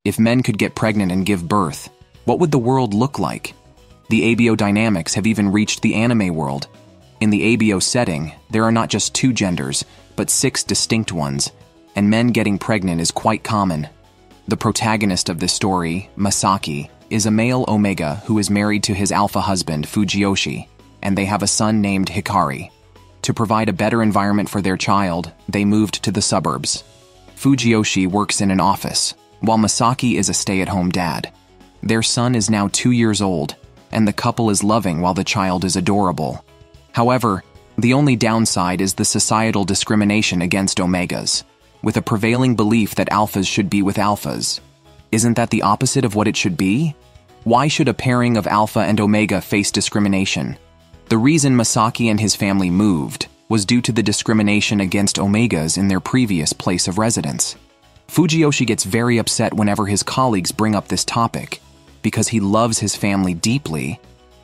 If men could get pregnant and give birth, what would the world look like? The ABO dynamics have even reached the anime world. In the ABO setting, there are not just 2 genders, but 6 distinct ones, and men getting pregnant is quite common. The protagonist of this story, Masaki, is a male Omega who is married to his alpha husband, Fujiyoshi, and they have a son named Hikari. To provide a better environment for their child, they moved to the suburbs. Fujiyoshi works in an office, while Masaki is a stay-at-home dad. Their son is now 2 years old, and the couple is loving while the child is adorable. However, the only downside is the societal discrimination against Omegas, with a prevailing belief that alphas should be with alphas. Isn't that the opposite of what it should be? Why should a pairing of alpha and omega face discrimination? The reason Masaki and his family moved was due to the discrimination against omegas in their previous place of residence. Fujiyoshi gets very upset whenever his colleagues bring up this topic, because he loves his family deeply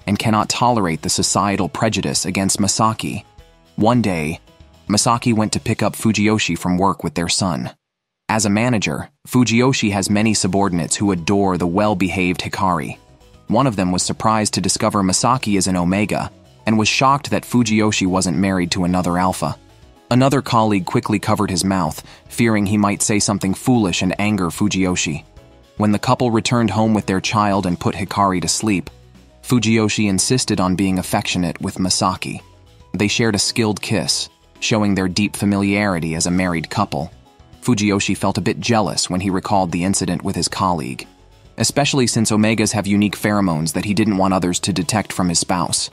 and cannot tolerate the societal prejudice against Masaki. One day, Masaki went to pick up Fujiyoshi from work with their son. As a manager, Fujiyoshi has many subordinates who adore the well-behaved Hikari. One of them was surprised to discover Masaki is an omega and was shocked that Fujiyoshi wasn't married to another alpha. Another colleague quickly covered his mouth, fearing he might say something foolish and anger Fujiyoshi. When the couple returned home with their child and put Hikari to sleep, Fujiyoshi insisted on being affectionate with Masaki. They shared a skilled kiss, showing their deep familiarity as a married couple. Fujiyoshi felt a bit jealous when he recalled the incident with his colleague, especially since omegas have unique pheromones that he didn't want others to detect from his spouse.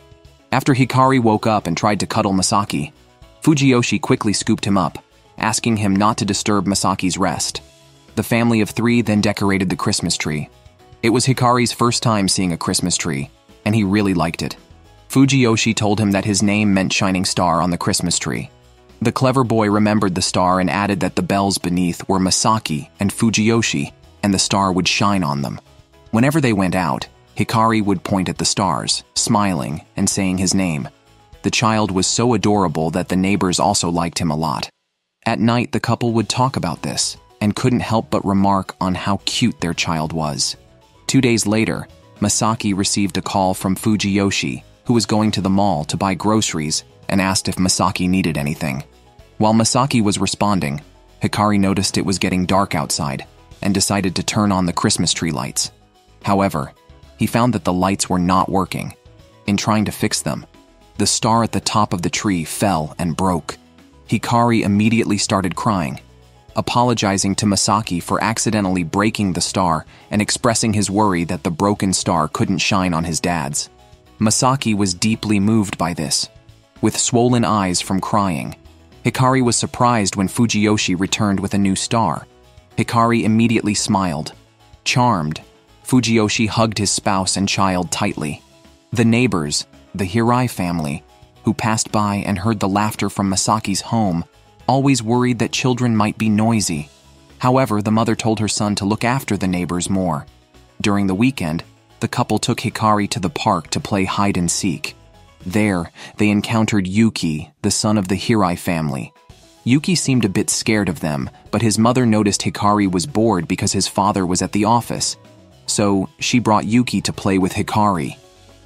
After Hikari woke up and tried to cuddle Masaki, Fujiyoshi quickly scooped him up, asking him not to disturb Masaki's rest. The family of 3 then decorated the Christmas tree. It was Hikari's first time seeing a Christmas tree, and he really liked it. Fujiyoshi told him that his name meant shining star on the Christmas tree. The clever boy remembered the star and added that the bells beneath were Masaki and Fujiyoshi, and the star would shine on them. Whenever they went out, Hikari would point at the stars, smiling and saying his name. The child was so adorable that the neighbors also liked him a lot. At night, the couple would talk about this, and couldn't help but remark on how cute their child was. 2 days later, Masaki received a call from Fujiyoshi, who was going to the mall to buy groceries, and asked if Masaki needed anything. While Masaki was responding, Hikari noticed it was getting dark outside, and decided to turn on the Christmas tree lights. However, he found that the lights were not working. In trying to fix them, the star at the top of the tree fell and broke. Hikari immediately started crying, apologizing to Masaki for accidentally breaking the star and expressing his worry that the broken star couldn't shine on his dad's. Masaki was deeply moved by this. With swollen eyes from crying, Hikari was surprised when Fujiyoshi returned with a new star. Hikari immediately smiled. Charmed, Fujiyoshi hugged his spouse and child tightly. The neighbors, the Hirai family, who passed by and heard the laughter from Masaki's home, always worried that children might be noisy. However, the mother told her son to look after the neighbors more. During the weekend, the couple took Hikari to the park to play hide and seek. There, they encountered Yuki, the son of the Hirai family. Yuki seemed a bit scared of them, but his mother noticed Hikari was bored because his father was at the office. So, she brought Yuki to play with Hikari.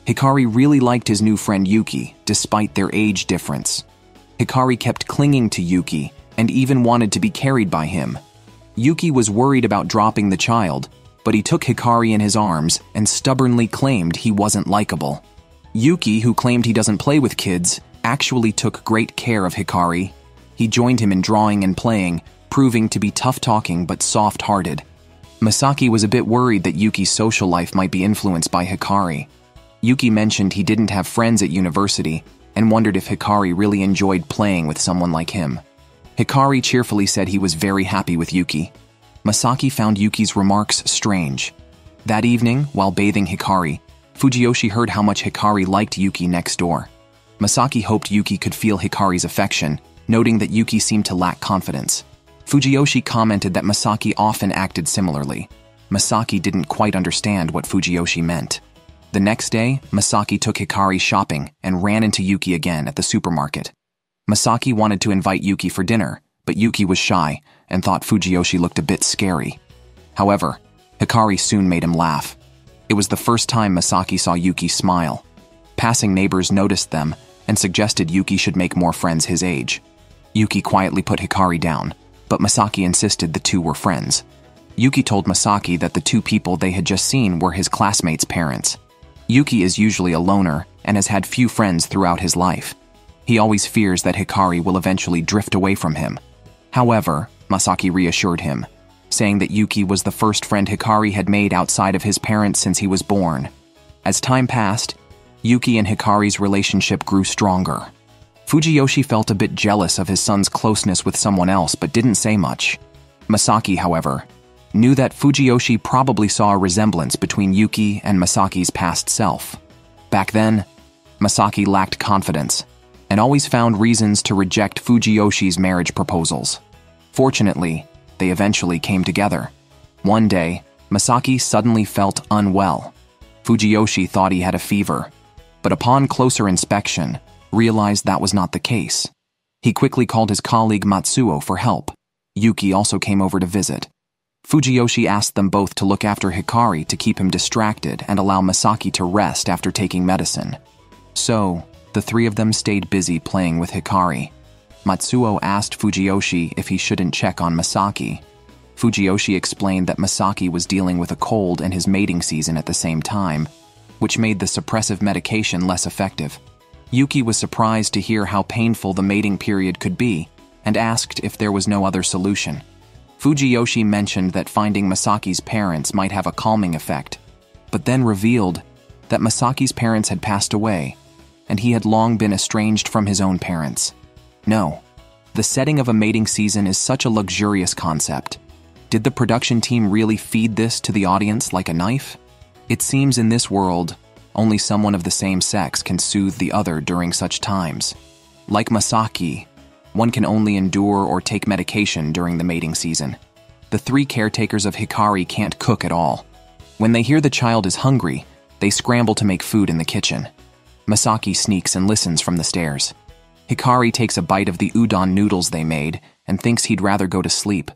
Hikari really liked his new friend Yuki, despite their age difference. Hikari kept clinging to Yuki, and even wanted to be carried by him. Yuki was worried about dropping the child, but he took Hikari in his arms and stubbornly claimed he wasn't likable. Yuki, who claimed he doesn't play with kids, actually took great care of Hikari. He joined him in drawing and playing, proving to be tough-talking but soft-hearted. Masaki was a bit worried that Yuki's social life might be influenced by Hikari. Yuki mentioned he didn't have friends at university and wondered if Hikari really enjoyed playing with someone like him. Hikari cheerfully said he was very happy with Yuki. Masaki found Yuki's remarks strange. That evening, while bathing Hikari, Fujiyoshi heard how much Hikari liked Yuki next door. Masaki hoped Yuki could feel Hikari's affection, noting that Yuki seemed to lack confidence. Fujiyoshi commented that Masaki often acted similarly. Masaki didn't quite understand what Fujiyoshi meant. The next day, Masaki took Hikari shopping and ran into Yuki again at the supermarket. Masaki wanted to invite Yuki for dinner, but Yuki was shy and thought Fujiyoshi looked a bit scary. However, Hikari soon made him laugh. It was the first time Masaki saw Yuki smile. Passing neighbors noticed them and suggested Yuki should make more friends his age. Yuki quietly put Hikari down, but Masaki insisted the two were friends. Yuki told Masaki that the two people they had just seen were his classmates' parents. Yuki is usually a loner and has had few friends throughout his life. He always fears that Hikari will eventually drift away from him. However, Masaki reassured him, saying that Yuki was the first friend Hikari had made outside of his parents since he was born. As time passed, Yuki and Hikari's relationship grew stronger. Fujiyoshi felt a bit jealous of his son's closeness with someone else but didn't say much. Masaki, however, knew that Fujiyoshi probably saw a resemblance between Yuki and Masaki's past self. Back then, Masaki lacked confidence and always found reasons to reject Fujiyoshi's marriage proposals. Fortunately, they eventually came together. One day, Masaki suddenly felt unwell. Fujiyoshi thought he had a fever, but upon closer inspection, realized that was not the case. He quickly called his colleague Matsuo for help. Yuki also came over to visit. Fujiyoshi asked them both to look after Hikari to keep him distracted and allow Masaki to rest after taking medicine. So, the three of them stayed busy playing with Hikari. Matsuo asked Fujiyoshi if he shouldn't check on Masaki. Fujiyoshi explained that Masaki was dealing with a cold and his mating season at the same time, which made the suppressive medication less effective. Yuki was surprised to hear how painful the mating period could be and asked if there was no other solution. Fujiyoshi mentioned that finding Masaki's parents might have a calming effect, but then revealed that Masaki's parents had passed away, and he had long been estranged from his own parents. No, the setting of a mating season is such a luxurious concept. Did the production team really feed this to the audience like a knife? It seems in this world, only someone of the same sex can soothe the other during such times. Like Masaki, one can only endure or take medication during the mating season. The three caretakers of Hikari can't cook at all. When they hear the child is hungry, they scramble to make food in the kitchen. Masaki sneaks and listens from the stairs. Hikari takes a bite of the udon noodles they made and thinks he'd rather go to sleep.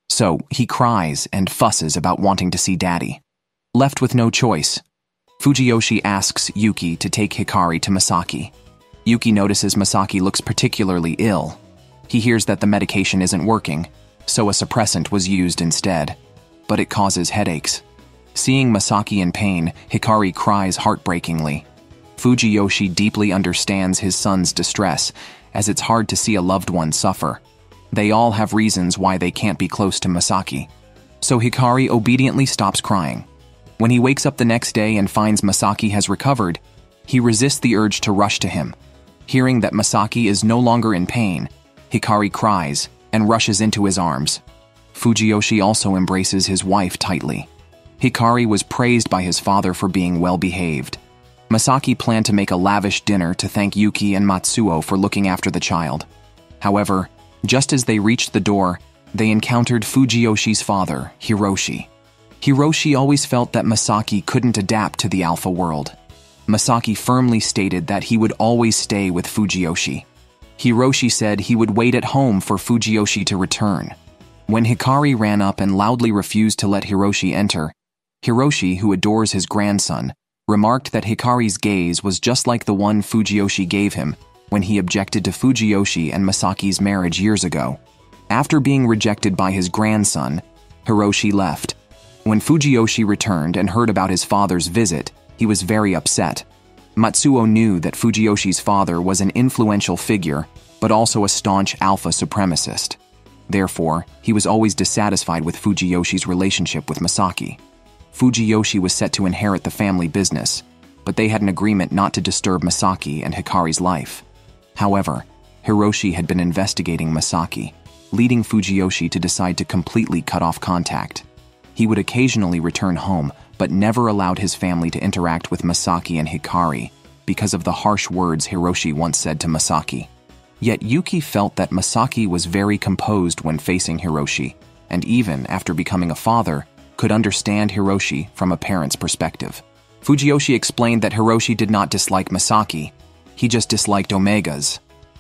So he cries and fusses about wanting to see Daddy. Left with no choice, Fujiyoshi asks Yuki to take Hikari to Masaki. Yuki notices Masaki looks particularly ill. He hears that the medication isn't working, so a suppressant was used instead, but it causes headaches. Seeing Masaki in pain, Hikari cries heartbreakingly. Fujiyoshi deeply understands his son's distress, as it's hard to see a loved one suffer. They all have reasons why they can't be close to Masaki. So Hikari obediently stops crying. When he wakes up the next day and finds Masaki has recovered, he resists the urge to rush to him. Hearing that Masaki is no longer in pain, Hikari cries and rushes into his arms. Fujiyoshi also embraces his wife tightly. Hikari was praised by his father for being well-behaved. Masaki planned to make a lavish dinner to thank Yuki and Matsuo for looking after the child. However, just as they reached the door, they encountered Fujiyoshi's father, Hiroshi. Hiroshi always felt that Masaki couldn't adapt to the alpha world. Masaki firmly stated that he would always stay with Fujiyoshi. Hiroshi said he would wait at home for Fujiyoshi to return. When Hikari ran up and loudly refused to let Hiroshi enter, Hiroshi, who adores his grandson, remarked that Hikari's gaze was just like the one Fujiyoshi gave him when he objected to Fujiyoshi and Masaki's marriage years ago. After being rejected by his grandson, Hiroshi left. When Fujiyoshi returned and heard about his father's visit, he was very upset. Matsuo knew that Fujiyoshi's father was an influential figure, but also a staunch alpha supremacist. Therefore, he was always dissatisfied with Fujiyoshi's relationship with Masaki. Fujiyoshi was set to inherit the family business, but they had an agreement not to disturb Masaki and Hikari's life. However, Hiroshi had been investigating Masaki, leading Fujiyoshi to decide to completely cut off contact. He would occasionally return home, but never allowed his family to interact with Masaki and Hikari because of the harsh words Hiroshi once said to Masaki. Yet Yuki felt that Masaki was very composed when facing Hiroshi, and even after becoming a father, could understand Hiroshi from a parent's perspective. Fujiyoshi explained that Hiroshi did not dislike Masaki, he just disliked Omegas.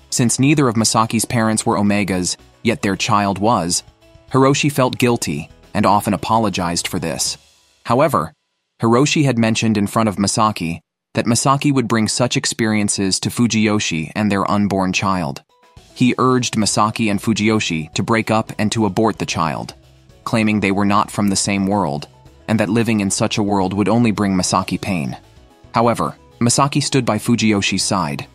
Since neither of Masaki's parents were Omegas, yet their child was, Hiroshi felt guilty and often apologized for this. However, Hiroshi had mentioned in front of Masaki that Masaki would bring such experiences to Fujiyoshi and their unborn child. He urged Masaki and Fujiyoshi to break up and to abort the child, claiming they were not from the same world, and that living in such a world would only bring Masaki pain. However, Masaki stood by Fujiyoshi's side.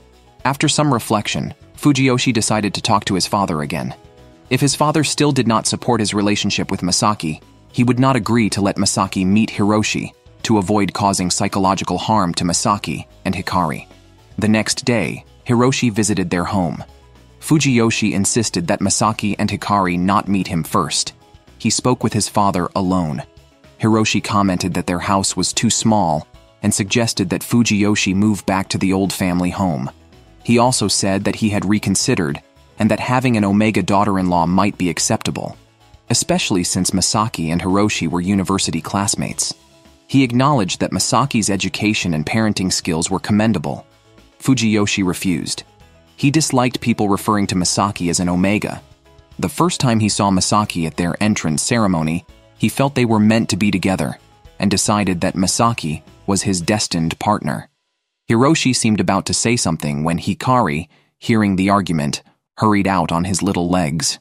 After some reflection, Fujiyoshi decided to talk to his father again. If his father still did not support his relationship with Masaki, he would not agree to let Masaki meet Hiroshi to avoid causing psychological harm to Masaki and Hikari. The next day, Hiroshi visited their home. Fujiyoshi insisted that Masaki and Hikari not meet him first. He spoke with his father alone. Hiroshi commented that their house was too small and suggested that Fujiyoshi move back to the old family home. He also said that he had reconsidered and that having an Omega daughter-in-law might be acceptable, especially since Masaki and Hiroshi were university classmates. He acknowledged that Masaki's education and parenting skills were commendable. Fujiyoshi refused. He disliked people referring to Masaki as an Omega. The first time he saw Masaki at their entrance ceremony, he felt they were meant to be together and decided that Masaki was his destined partner. Hiroshi seemed about to say something when Hikari, hearing the argument, hurried out on his little legs.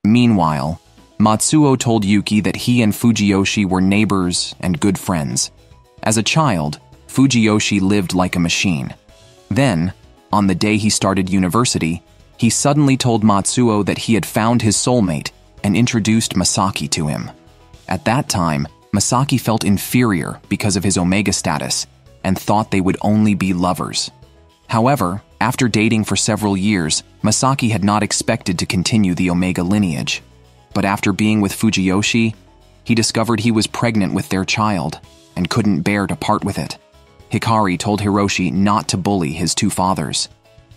Meanwhile, Matsuo told Yuki that he and Fujiyoshi were neighbors and good friends. As a child, Fujiyoshi lived like a machine. Then, on the day he started university, he suddenly told Matsuo that he had found his soulmate and introduced Masaki to him. At that time, Masaki felt inferior because of his Omega status and thought they would only be lovers. However, after dating for several years, Masaki had not expected to continue the Omega lineage. But after being with Fujiyoshi, he discovered he was pregnant with their child and couldn't bear to part with it. Hikari told Hiroshi not to bully his two fathers.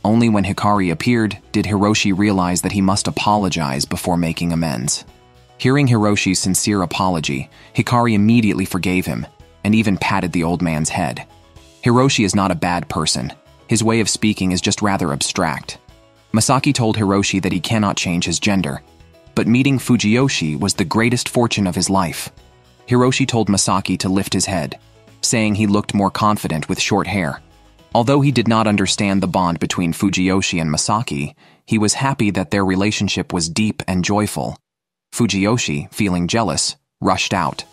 Only when Hikari appeared did Hiroshi realize that he must apologize before making amends. Hearing Hiroshi's sincere apology, Hikari immediately forgave him and even patted the old man's head. Hiroshi is not a bad person. His way of speaking is just rather abstract. Masaki told Hiroshi that he cannot change his gender, but meeting Fujiyoshi was the greatest fortune of his life. Hiroshi told Masaki to lift his head, saying he looked more confident with short hair. Although he did not understand the bond between Fujiyoshi and Masaki, he was happy that their relationship was deep and joyful. Fujiyoshi, feeling jealous, rushed out.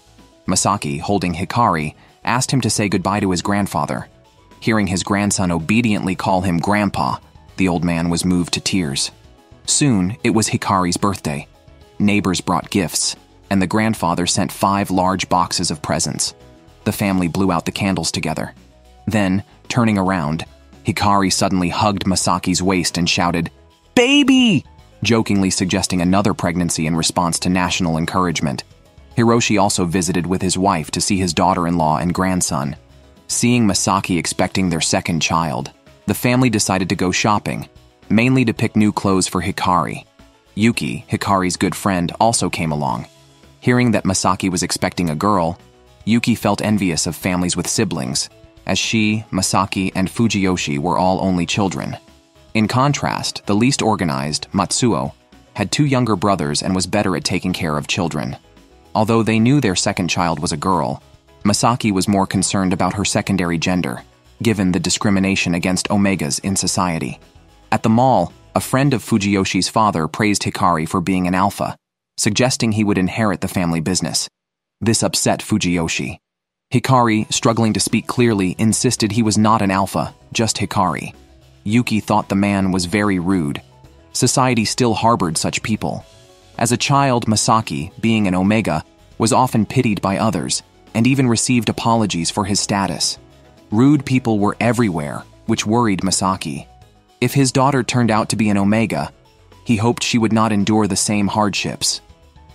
Masaki, holding Hikari, asked him to say goodbye to his grandfather. Hearing his grandson obediently call him Grandpa, the old man was moved to tears. Soon, it was Hikari's birthday. Neighbors brought gifts, and the grandfather sent 5 large boxes of presents. The family blew out the candles together. Then, turning around, Hikari suddenly hugged Masaki's waist and shouted, "Baby!" jokingly suggesting another pregnancy in response to national encouragement. Hiroshi also visited with his wife to see his daughter-in-law and grandson. Seeing Masaki expecting their second child, the family decided to go shopping, mainly to pick new clothes for Hikari. Yuki, Hikari's good friend, also came along. Hearing that Masaki was expecting a girl, Yuki felt envious of families with siblings, as she, Masaki, and Fujiyoshi were all only children. In contrast, the least organized, Matsuo, had 2 younger brothers and was better at taking care of children. Although they knew their second child was a girl, Masaki was more concerned about her secondary gender, given the discrimination against Omegas in society. At the mall, a friend of Fujiyoshi's father praised Hikari for being an alpha, suggesting he would inherit the family business. This upset Fujiyoshi. Hikari, struggling to speak clearly, insisted he was not an alpha, just Hikari. Yuki thought the man was very rude. Society still harbored such people. As a child, Masaki, being an Omega, was often pitied by others, and even received apologies for his status. Rude people were everywhere, which worried Masaki. If his daughter turned out to be an Omega, he hoped she would not endure the same hardships.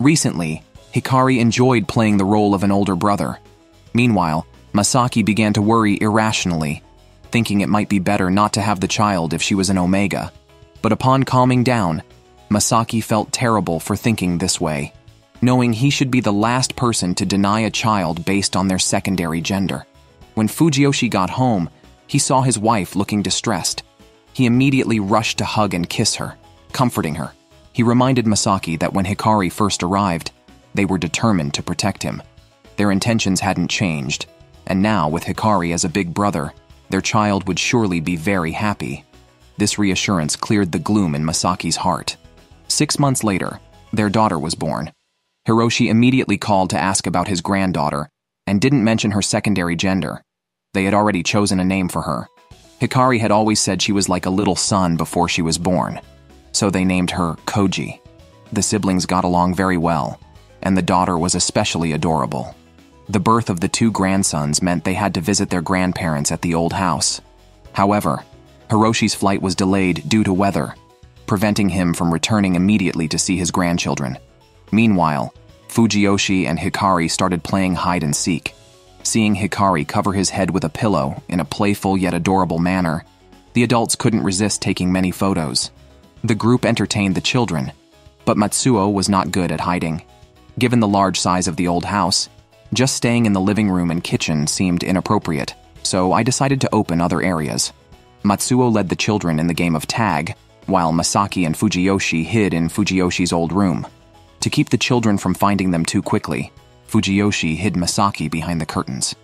Recently, Hikari enjoyed playing the role of an older brother. Meanwhile, Masaki began to worry irrationally, thinking it might be better not to have the child if she was an Omega. But upon calming down, Masaki felt terrible for thinking this way, knowing he should be the last person to deny a child based on their secondary gender. When Fujiyoshi got home, he saw his wife looking distressed. He immediately rushed to hug and kiss her, comforting her. He reminded Masaki that when Hikari first arrived, they were determined to protect him. Their intentions hadn't changed, and now, with Hikari as a big brother, their child would surely be very happy. This reassurance cleared the gloom in Masaki's heart. 6 months later, their daughter was born. Hiroshi immediately called to ask about his granddaughter and didn't mention her secondary gender. They had already chosen a name for her. Hikari had always said she was like a little son before she was born, so they named her Koji. The siblings got along very well, and the daughter was especially adorable. The birth of the 2 grandsons meant they had to visit their grandparents at the old house. However, Hiroshi's flight was delayed due to weather, preventing him from returning immediately to see his grandchildren. Meanwhile, Fujiyoshi and Hikari started playing hide-and-seek. Seeing Hikari cover his head with a pillow in a playful yet adorable manner, the adults couldn't resist taking many photos. The group entertained the children, but Matsuo was not good at hiding. Given the large size of the old house, just staying in the living room and kitchen seemed inappropriate, so I decided to open other areas. Matsuo led the children in the game of tag, while Masaki and Fujiyoshi hid in Fujiyoshi's old room. To keep the children from finding them too quickly, Fujiyoshi hid Masaki behind the curtains.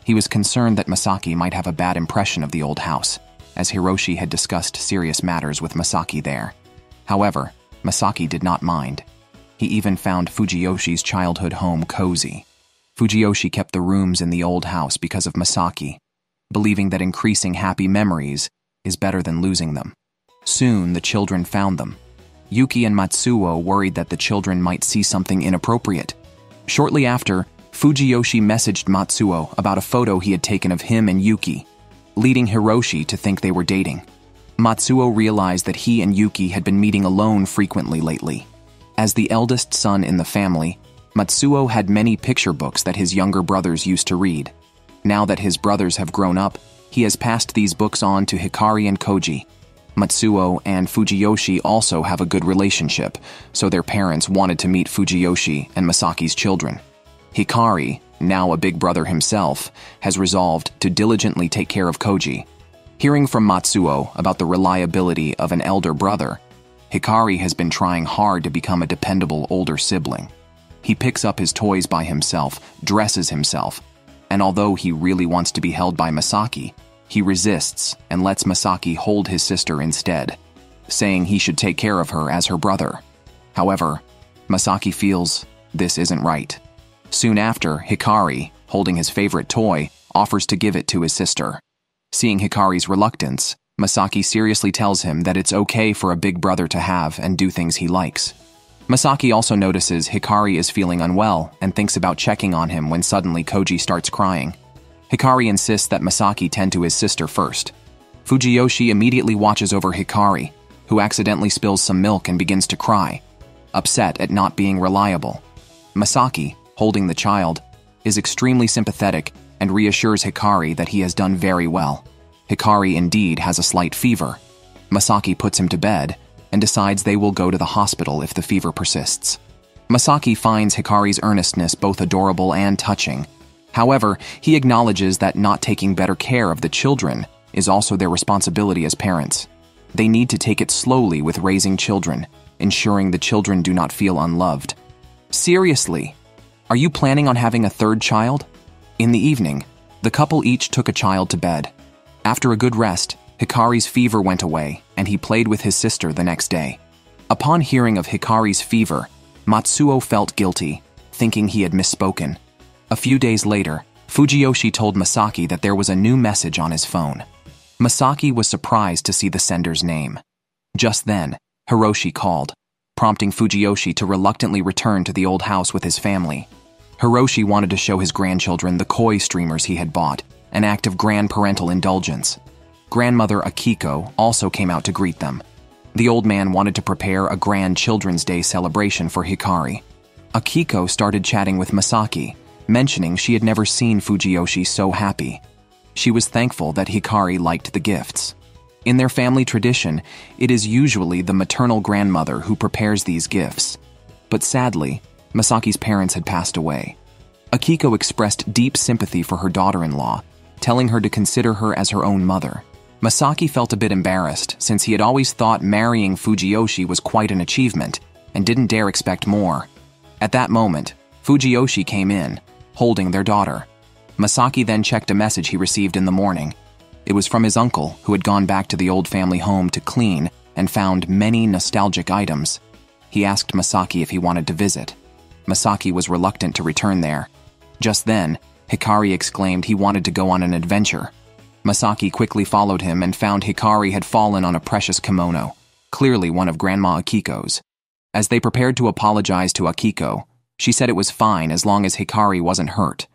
He was concerned that Masaki might have a bad impression of the old house, as Hiroshi had discussed serious matters with Masaki there. However, Masaki did not mind. He even found Fujiyoshi's childhood home cozy. Fujiyoshi kept the rooms in the old house because of Masaki, believing that increasing happy memories is better than losing them. Soon, the children found them. Yuki and Matsuo worried that the children might see something inappropriate. Shortly after, Fujiyoshi messaged Matsuo about a photo he had taken of him and Yuki, leading Hiroshi to think they were dating. Matsuo realized that he and Yuki had been meeting alone frequently lately. As the eldest son in the family, Matsuo had many picture books that his younger brothers used to read. Now that his brothers have grown up, he has passed these books on to Hikari and Koji. Matsuo and Fujiyoshi also have a good relationship, so their parents wanted to meet Fujiyoshi and Masaki's children. Hikari, now a big brother himself, has resolved to diligently take care of Koji. Hearing from Matsuo about the reliability of an elder brother, Hikari has been trying hard to become a dependable older sibling. He picks up his toys by himself, dresses himself, and although he really wants to be held by Masaki, he resists and lets Masaki hold his sister instead, saying he should take care of her as her brother. However, Masaki feels this isn't right. Soon after, Hikari, holding his favorite toy, offers to give it to his sister. Seeing Hikari's reluctance, Masaki seriously tells him that it's okay for a big brother to have and do things he likes. Masaki also notices Hikari is feeling unwell and thinks about checking on him when suddenly Koji starts crying. Hikari insists that Masaki tend to his sister first. Fujiyoshi immediately watches over Hikari, who accidentally spills some milk and begins to cry, upset at not being reliable. Masaki, holding the child, is extremely sympathetic and reassures Hikari that he has done very well. Hikari indeed has a slight fever. Masaki puts him to bed and decides they will go to the hospital if the fever persists. Masaki finds Hikari's earnestness both adorable and touching. However, he acknowledges that not taking better care of the children is also their responsibility as parents. They need to take it slowly with raising children, ensuring the children do not feel unloved. Seriously, are you planning on having a third child? In the evening, the couple each took a child to bed. After a good rest, Hikari's fever went away, and he played with his sister the next day. Upon hearing of Hikari's fever, Matsuo felt guilty, thinking he had misspoken. A few days later, Fujiyoshi told Masaki that there was a new message on his phone. Masaki was surprised to see the sender's name. Just then, Hiroshi called, prompting Fujiyoshi to reluctantly return to the old house with his family. Hiroshi wanted to show his grandchildren the koi streamers he had bought, an act of grandparental indulgence. Grandmother Akiko also came out to greet them. The old man wanted to prepare a grand Children's Day celebration for Hikari. Akiko started chatting with Masaki, mentioning she had never seen Fujiyoshi so happy. She was thankful that Hikari liked the gifts. In their family tradition, it is usually the maternal grandmother who prepares these gifts. But sadly, Masaki's parents had passed away. Akiko expressed deep sympathy for her daughter-in-law, telling her to consider her as her own mother. Masaki felt a bit embarrassed since he had always thought marrying Fujiyoshi was quite an achievement and didn't dare expect more. At that moment, Fujiyoshi came in, holding their daughter. Masaki then checked a message he received in the morning. It was from his uncle, who had gone back to the old family home to clean and found many nostalgic items. He asked Masaki if he wanted to visit. Masaki was reluctant to return there. Just then, Hikari exclaimed he wanted to go on an adventure. Masaki quickly followed him and found Hikari had fallen on a precious kimono, clearly one of Grandma Akiko's. As they prepared to apologize to Akiko, she said it was fine as long as Hikari wasn't hurt.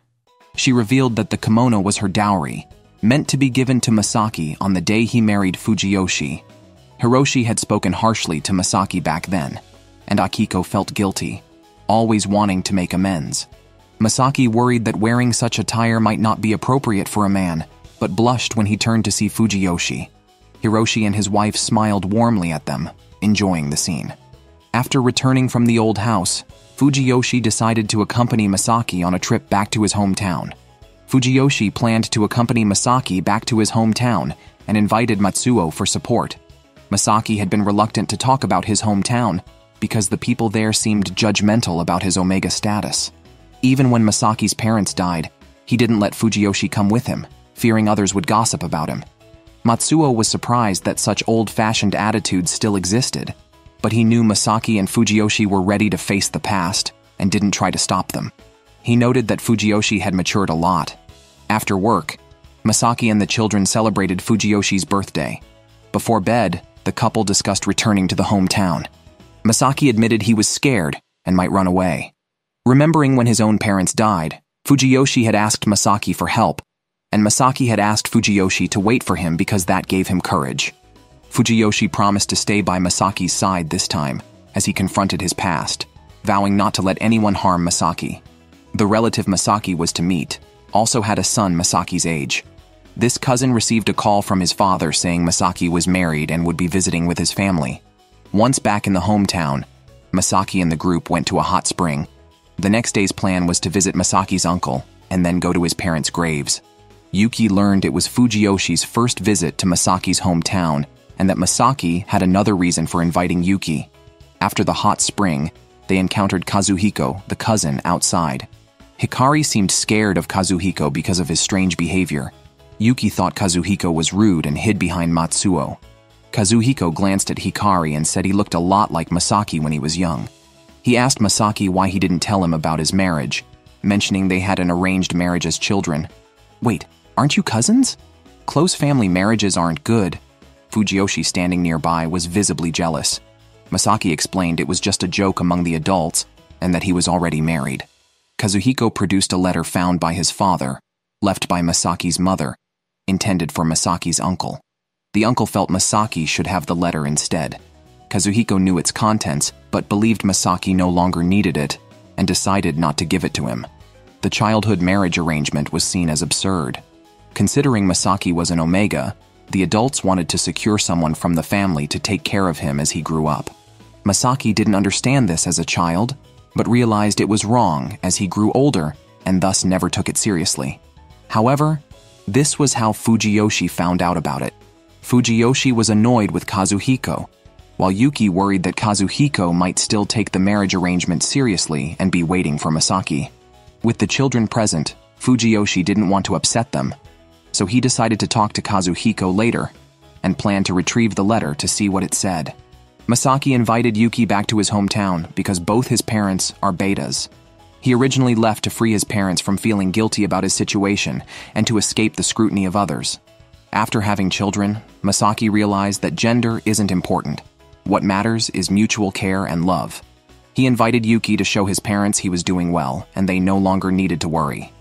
She revealed that the kimono was her dowry, meant to be given to Masaki on the day he married Fujiyoshi. Hiroshi had spoken harshly to Masaki back then, and Akiko felt guilty, always wanting to make amends. Masaki worried that wearing such attire might not be appropriate for a man, but blushed when he turned to see Fujiyoshi. Hiroshi and his wife smiled warmly at them, enjoying the scene. After returning from the old house, Fujiyoshi decided to accompany Masaki on a trip back to his hometown. Fujiyoshi planned to accompany Masaki back to his hometown and invited Matsuo for support. Masaki had been reluctant to talk about his hometown because the people there seemed judgmental about his Omega status. Even when Masaki's parents died, he didn't let Fujiyoshi come with him, fearing others would gossip about him. Matsuo was surprised that such old-fashioned attitudes still existed, but he knew Masaki and Fujiyoshi were ready to face the past and didn't try to stop them. He noted that Fujiyoshi had matured a lot. After work, Masaki and the children celebrated Fujiyoshi's birthday. Before bed, the couple discussed returning to the hometown. Masaki admitted he was scared and might run away. Remembering when his own parents died, Fujiyoshi had asked Masaki for help, and Masaki had asked Fujiyoshi to wait for him because that gave him courage. Fujiyoshi promised to stay by Masaki's side this time, as he confronted his past, vowing not to let anyone harm Masaki. The relative Masaki was to meet also had a son Masaki's age. This cousin received a call from his father saying Masaki was married and would be visiting with his family. Once back in the hometown, Masaki and the group went to a hot spring. The next day's plan was to visit Masaki's uncle and then go to his parents' graves. Yuki learned it was Fujiyoshi's first visit to Masaki's hometown and that Masaki had another reason for inviting Yuki. After the hot spring, they encountered Kazuhiko, the cousin, outside. Hikari seemed scared of Kazuhiko because of his strange behavior. Yuki thought Kazuhiko was rude and hid behind Matsuo. Kazuhiko glanced at Hikari and said he looked a lot like Masaki when he was young. He asked Masaki why he didn't tell him about his marriage, mentioning they had an arranged marriage as children. "Wait, aren't you cousins? Close family marriages aren't good." Fujiyoshi, standing nearby, was visibly jealous. Masaki explained it was just a joke among the adults and that he was already married. Kazuhiko produced a letter found by his father, left by Masaki's mother, intended for Masaki's uncle. The uncle felt Masaki should have the letter instead. Kazuhiko knew its contents, but believed Masaki no longer needed it, and decided not to give it to him. The childhood marriage arrangement was seen as absurd. Considering Masaki was an Omega, the adults wanted to secure someone from the family to take care of him as he grew up. Masaki didn't understand this as a child, but realized it was wrong as he grew older and thus never took it seriously. However, this was how Fujiyoshi found out about it. Fujiyoshi was annoyed with Kazuhiko, while Yuki worried that Kazuhiko might still take the marriage arrangement seriously and be waiting for Masaki. With the children present, Fujiyoshi didn't want to upset them, so he decided to talk to Kazuhiko later and planned to retrieve the letter to see what it said. Masaki invited Yuki back to his hometown because both his parents are betas. He originally left to free his parents from feeling guilty about his situation and to escape the scrutiny of others. After having children, Masaki realized that gender isn't important. What matters is mutual care and love. He invited Yuki to show his parents he was doing well and they no longer needed to worry.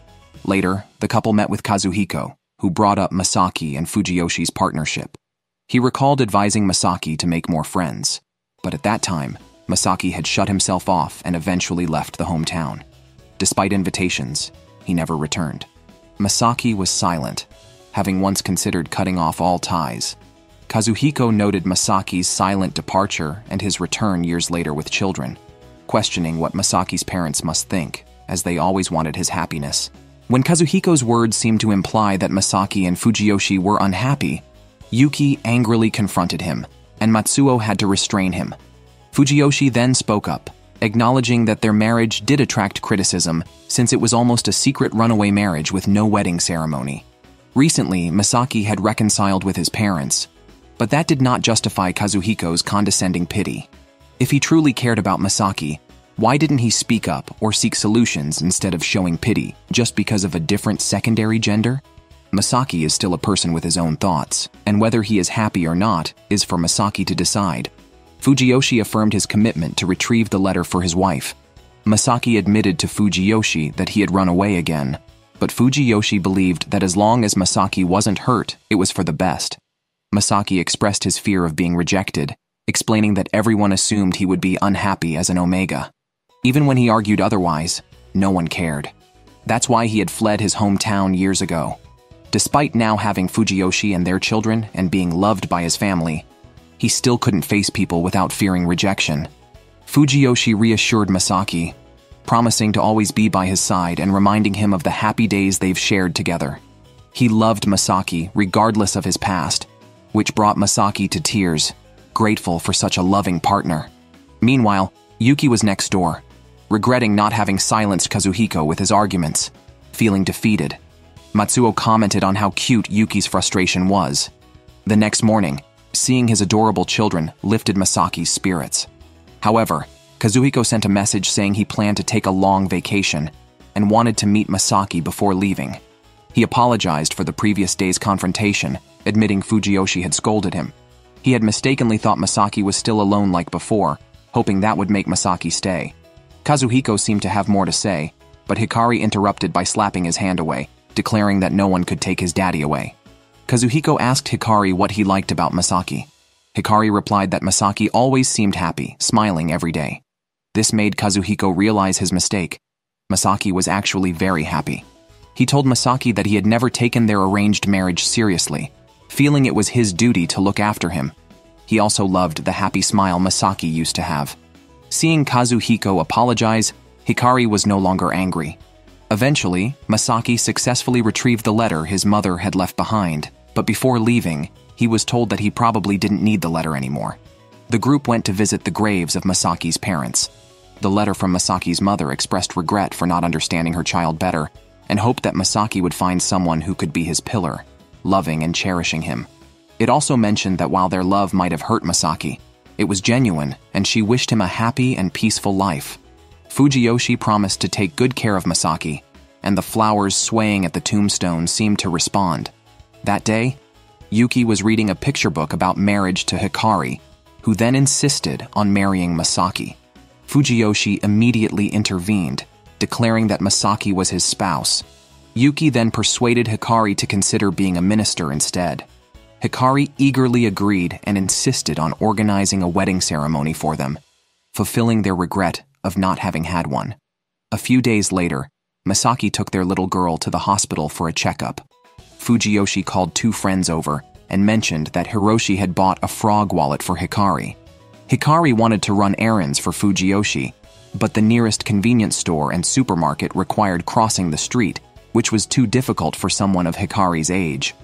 Later, the couple met with Kazuhiko, who brought up Masaki and Fujiyoshi's partnership. He recalled advising Masaki to make more friends, but at that time, Masaki had shut himself off and eventually left the hometown. Despite invitations, he never returned. Masaki was silent, having once considered cutting off all ties. Kazuhiko noted Masaki's silent departure and his return years later with children, questioning what Masaki's parents must think, as they always wanted his happiness. When Kazuhiko's words seemed to imply that Masaki and Fujiyoshi were unhappy, Yuki angrily confronted him, and Matsuo had to restrain him. Fujiyoshi then spoke up, acknowledging that their marriage did attract criticism since it was almost a secret runaway marriage with no wedding ceremony. Recently, Masaki had reconciled with his parents, but that did not justify Kazuhiko's condescending pity. If he truly cared about Masaki, why didn't he speak up or seek solutions instead of showing pity just because of a different secondary gender? Masaki is still a person with his own thoughts, and whether he is happy or not is for Masaki to decide. Fujiyoshi affirmed his commitment to retrieve the letter for his wife. Masaki admitted to Fujiyoshi that he had run away again, but Fujiyoshi believed that as long as Masaki wasn't hurt, it was for the best. Masaki expressed his fear of being rejected, explaining that everyone assumed he would be unhappy as an Omega. Even when he argued otherwise, no one cared. That's why he had fled his hometown years ago. Despite now having Fujiyoshi and their children and being loved by his family, he still couldn't face people without fearing rejection. Fujiyoshi reassured Masaki, promising to always be by his side and reminding him of the happy days they've shared together. He loved Masaki regardless of his past, which brought Masaki to tears, grateful for such a loving partner. Meanwhile, Yuki was next door, regretting not having silenced Kazuhiko with his arguments. Feeling defeated, Matsuo commented on how cute Yuki's frustration was. The next morning, seeing his adorable children lifted Masaki's spirits. However, Kazuhiko sent a message saying he planned to take a long vacation and wanted to meet Masaki before leaving. He apologized for the previous day's confrontation, admitting Fujiyoshi had scolded him. He had mistakenly thought Masaki was still alone like before, hoping that would make Masaki stay. Kazuhiko seemed to have more to say, but Hikari interrupted by slapping his hand away, declaring that no one could take his daddy away. Kazuhiko asked Hikari what he liked about Masaki. Hikari replied that Masaki always seemed happy, smiling every day. This made Kazuhiko realize his mistake. Masaki was actually very happy. He told Masaki that he had never taken their arranged marriage seriously, feeling it was his duty to look after him. He also loved the happy smile Masaki used to have. Seeing Kazuhiko apologize, Hikari was no longer angry. Eventually, Masaki successfully retrieved the letter his mother had left behind, but before leaving, he was told that he probably didn't need the letter anymore. The group went to visit the graves of Masaki's parents. The letter from Masaki's mother expressed regret for not understanding her child better and hoped that Masaki would find someone who could be his pillar, loving and cherishing him. It also mentioned that while their love might have hurt Masaki, it was genuine and she wished him a happy and peaceful life. Fujiyoshi promised to take good care of Masaki, and the flowers swaying at the tombstone seemed to respond. That day, Yuki was reading a picture book about marriage to Hikari, who then insisted on marrying Masaki. Fujiyoshi immediately intervened, declaring that Masaki was his spouse. Yuki then persuaded Hikari to consider being a minister instead. Hikari eagerly agreed and insisted on organizing a wedding ceremony for them, fulfilling their regret of not having had one. A few days later, Masaki took their little girl to the hospital for a checkup. Fujiyoshi called two friends over and mentioned that Hiroshi had bought a frog wallet for Hikari. Hikari wanted to run errands for Fujiyoshi, but the nearest convenience store and supermarket required crossing the street, which was too difficult for someone of Hikari's age.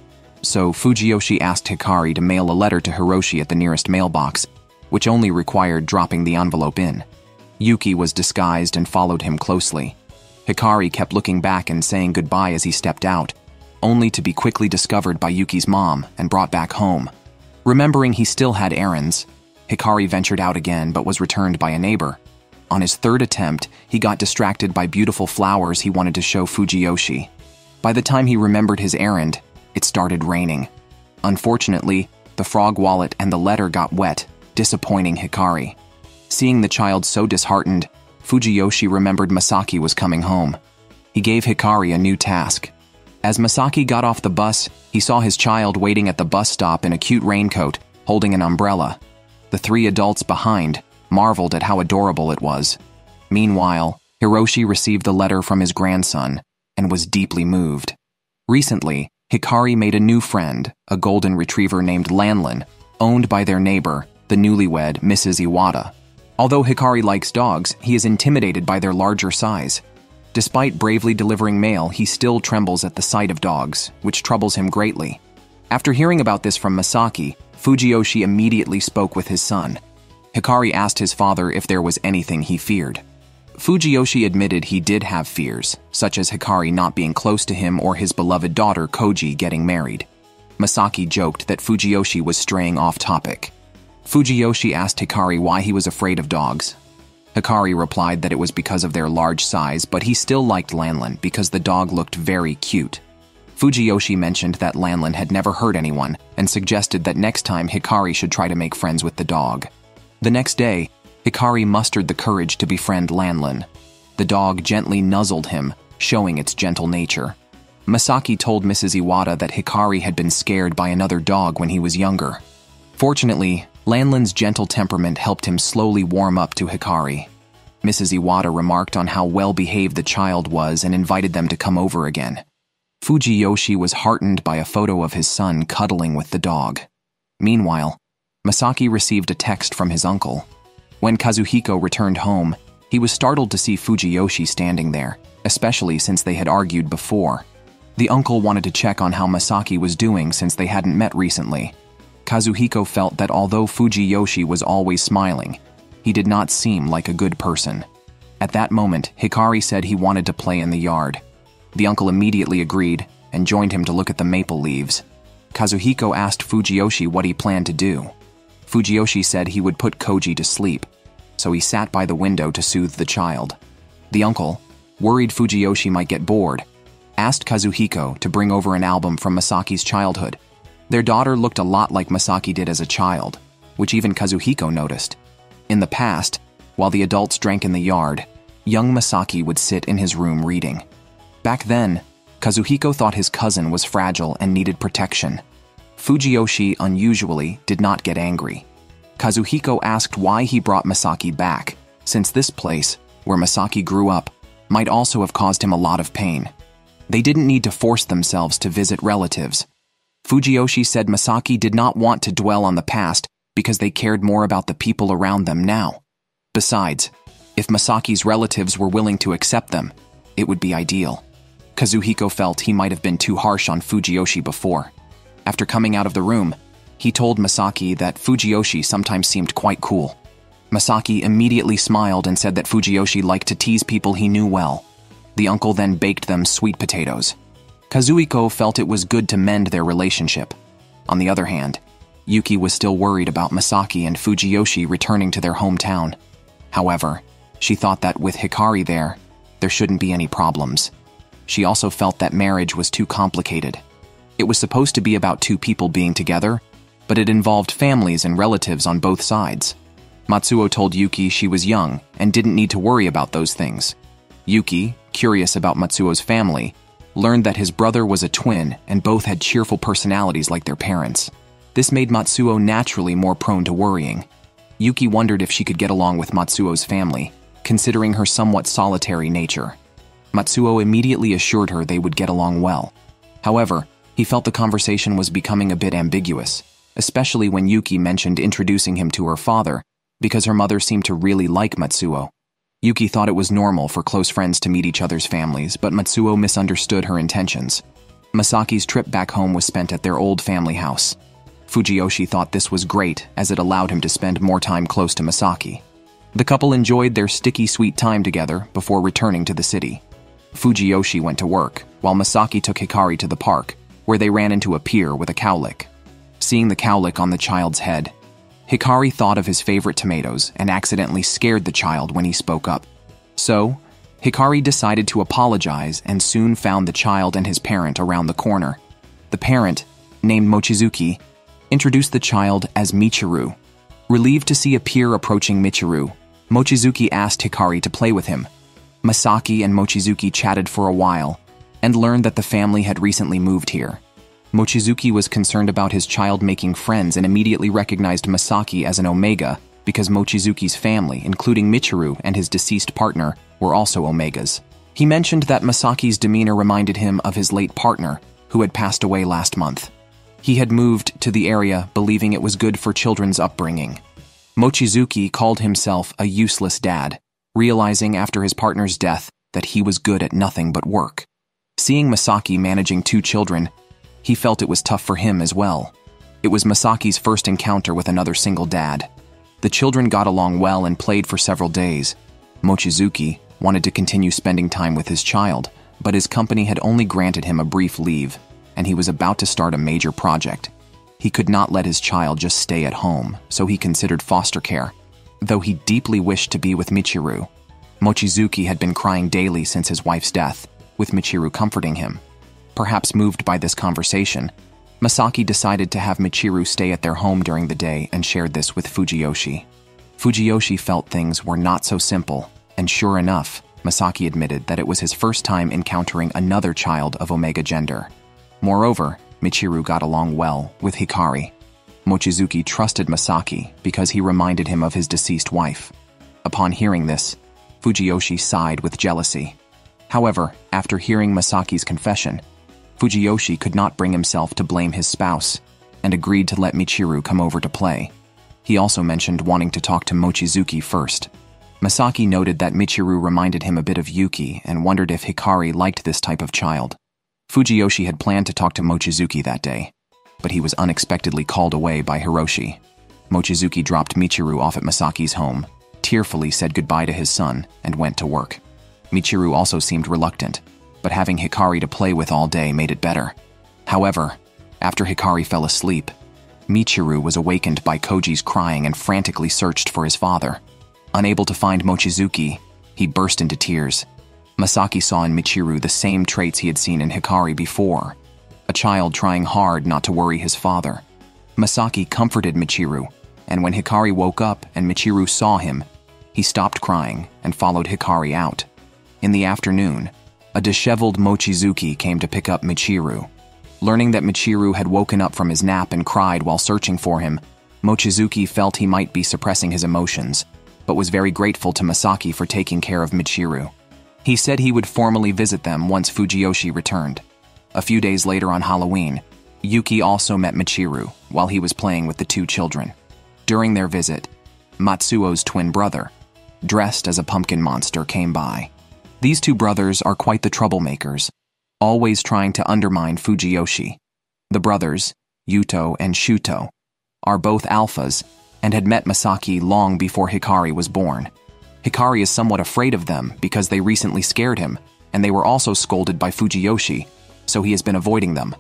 So Fujiyoshi asked Hikari to mail a letter to Hiroshi at the nearest mailbox, which only required dropping the envelope in. Yuki was disguised and followed him closely. Hikari kept looking back and saying goodbye as he stepped out, only to be quickly discovered by Yuki's mom and brought back home. Remembering he still had errands, Hikari ventured out again but was returned by a neighbor. On his third attempt, he got distracted by beautiful flowers he wanted to show Fujiyoshi. By the time he remembered his errand, it started raining. Unfortunately, the frog wallet and the letter got wet, disappointing Hikari. Seeing the child so disheartened, Fujiyoshi remembered Masaki was coming home. He gave Hikari a new task. As Masaki got off the bus, he saw his child waiting at the bus stop in a cute raincoat, holding an umbrella. The three adults behind marveled at how adorable it was. Meanwhile, Hiroshi received the letter from his grandson and was deeply moved. Recently, Hikari made a new friend, a golden retriever named Lanlin, owned by their neighbor, the newlywed Mrs. Iwata. Although Hikari likes dogs, he is intimidated by their larger size. Despite bravely delivering mail, he still trembles at the sight of dogs, which troubles him greatly. After hearing about this from Masaki, Fujiyoshi immediately spoke with his son. Hikari asked his father if there was anything he feared. Fujiyoshi admitted he did have fears, such as Hikari not being close to him or his beloved daughter Koji getting married. Masaki joked that Fujiyoshi was straying off topic. Fujiyoshi asked Hikari why he was afraid of dogs. Hikari replied that it was because of their large size, but he still liked Lanlan because the dog looked very cute. Fujiyoshi mentioned that Lanlan had never hurt anyone and suggested that next time Hikari should try to make friends with the dog. The next day, Hikari mustered the courage to befriend Lanlan. The dog gently nuzzled him, showing its gentle nature. Masaki told Mrs. Iwata that Hikari had been scared by another dog when he was younger. Fortunately, Lanlan's gentle temperament helped him slowly warm up to Hikari. Mrs. Iwata remarked on how well-behaved the child was and invited them to come over again. Fujiyoshi was heartened by a photo of his son cuddling with the dog. Meanwhile, Masaki received a text from his uncle. When Kazuhiko returned home, he was startled to see Fujiyoshi standing there, especially since they had argued before. The uncle wanted to check on how Masaki was doing since they hadn't met recently. Kazuhiko felt that although Fujiyoshi was always smiling, he did not seem like a good person. At that moment, Hikari said he wanted to play in the yard. The uncle immediately agreed and joined him to look at the maple leaves. Kazuhiko asked Fujiyoshi what he planned to do. Fujiyoshi said he would put Koji to sleep, so he sat by the window to soothe the child. The uncle, worried Fujiyoshi might get bored, asked Kazuhiko to bring over an album from Masaki's childhood. Their daughter looked a lot like Masaki did as a child, which even Kazuhiko noticed. In the past, while the adults drank in the yard, young Masaki would sit in his room reading. Back then, Kazuhiko thought his cousin was fragile and needed protection. Fujiyoshi unusually did not get angry. Kazuhiko asked why he brought Masaki back, since this place, where Masaki grew up, might also have caused him a lot of pain. They didn't need to force themselves to visit relatives. Fujiyoshi said Masaki did not want to dwell on the past because they cared more about the people around them now. Besides, if Masaki's relatives were willing to accept them, it would be ideal. Kazuhiko felt he might have been too harsh on Fujiyoshi before. After coming out of the room, he told Masaki that Fujiyoshi sometimes seemed quite cool. Masaki immediately smiled and said that Fujiyoshi liked to tease people he knew well. The uncle then baked them sweet potatoes. Kazuhiko felt it was good to mend their relationship. On the other hand, Yuki was still worried about Masaki and Fujiyoshi returning to their hometown. However, she thought that with Hikari there shouldn't be any problems. She also felt that marriage was too complicated. It was supposed to be about two people being together, but it involved families and relatives on both sides. Matsuo told Yuki she was young and didn't need to worry about those things. Yuki, curious about Matsuo's family, learned that his brother was a twin and both had cheerful personalities like their parents. This made Matsuo naturally more prone to worrying. Yuki wondered if she could get along with Matsuo's family, considering her somewhat solitary nature. Matsuo immediately assured her they would get along well. However, he felt the conversation was becoming a bit ambiguous, especially when Yuki mentioned introducing him to her father, because her mother seemed to really like Matsuo. Yuki thought it was normal for close friends to meet each other's families, but Matsuo misunderstood her intentions. Masaki's trip back home was spent at their old family house. Fujiyoshi thought this was great, as it allowed him to spend more time close to Masaki. The couple enjoyed their sticky sweet time together before returning to the city. Fujiyoshi went to work, while Masaki took Hikari to the park, where they ran into a pier with a cowlick. Seeing the cowlick on the child's head, Hikari thought of his favorite tomatoes and accidentally scared the child when he spoke up. So, Hikari decided to apologize and soon found the child and his parent around the corner. The parent, named Mochizuki, introduced the child as Michiru. Relieved to see a peer approaching Michiru, Mochizuki asked Hikari to play with him. Masaki and Mochizuki chatted for a while and learned that the family had recently moved here. Mochizuki was concerned about his child making friends and immediately recognized Masaki as an Omega because Mochizuki's family, including Michiru and his deceased partner, were also Omegas. He mentioned that Masaki's demeanor reminded him of his late partner, who had passed away last month. He had moved to the area believing it was good for children's upbringing. Mochizuki called himself a useless dad, realizing after his partner's death that he was good at nothing but work. Seeing Masaki managing two children, he felt it was tough for him as well. It was Masaki's first encounter with another single dad. The children got along well and played for several days. Mochizuki wanted to continue spending time with his child, but his company had only granted him a brief leave, and he was about to start a major project. He could not let his child just stay at home, so he considered foster care, though he deeply wished to be with Michiru. Mochizuki had been crying daily since his wife's death, with Michiru comforting him. Perhaps moved by this conversation, Masaki decided to have Michiru stay at their home during the day and shared this with Fujiyoshi. Fujiyoshi felt things were not so simple, and sure enough, Masaki admitted that it was his first time encountering another child of Omega gender. Moreover, Michiru got along well with Hikari. Mochizuki trusted Masaki because he reminded him of his deceased wife. Upon hearing this, Fujiyoshi sighed with jealousy. However, after hearing Masaki's confession, Fujiyoshi could not bring himself to blame his spouse and agreed to let Michiru come over to play. He also mentioned wanting to talk to Mochizuki first. Masaki noted that Michiru reminded him a bit of Yuki and wondered if Hikari liked this type of child. Fujiyoshi had planned to talk to Mochizuki that day, but he was unexpectedly called away by Hiroshi. Mochizuki dropped Michiru off at Masaki's home, tearfully said goodbye to his son, and went to work. Michiru also seemed reluctant, but having Hikari to play with all day made it better. However, after Hikari fell asleep, Michiru was awakened by Koji's crying and frantically searched for his father. Unable to find Mochizuki, he burst into tears. Masaki saw in Michiru the same traits he had seen in Hikari before, a child trying hard not to worry his father. Masaki comforted Michiru, and when Hikari woke up and Michiru saw him, he stopped crying and followed Hikari out. In the afternoon, a disheveled Mochizuki came to pick up Michiru. Learning that Michiru had woken up from his nap and cried while searching for him, Mochizuki felt he might be suppressing his emotions, but was very grateful to Masaki for taking care of Michiru. He said he would formally visit them once Fujiyoshi returned. A few days later on Halloween, Yuki also met Michiru while he was playing with the two children. During their visit, Matsuo's twin brother, dressed as a pumpkin monster, came by. These two brothers are quite the troublemakers, always trying to undermine Fujiyoshi. The brothers, Yuto and Shuto, are both alphas and had met Masaki long before Hikari was born. Hikari is somewhat afraid of them because they recently scared him, and they were also scolded by Fujiyoshi, so he has been avoiding them.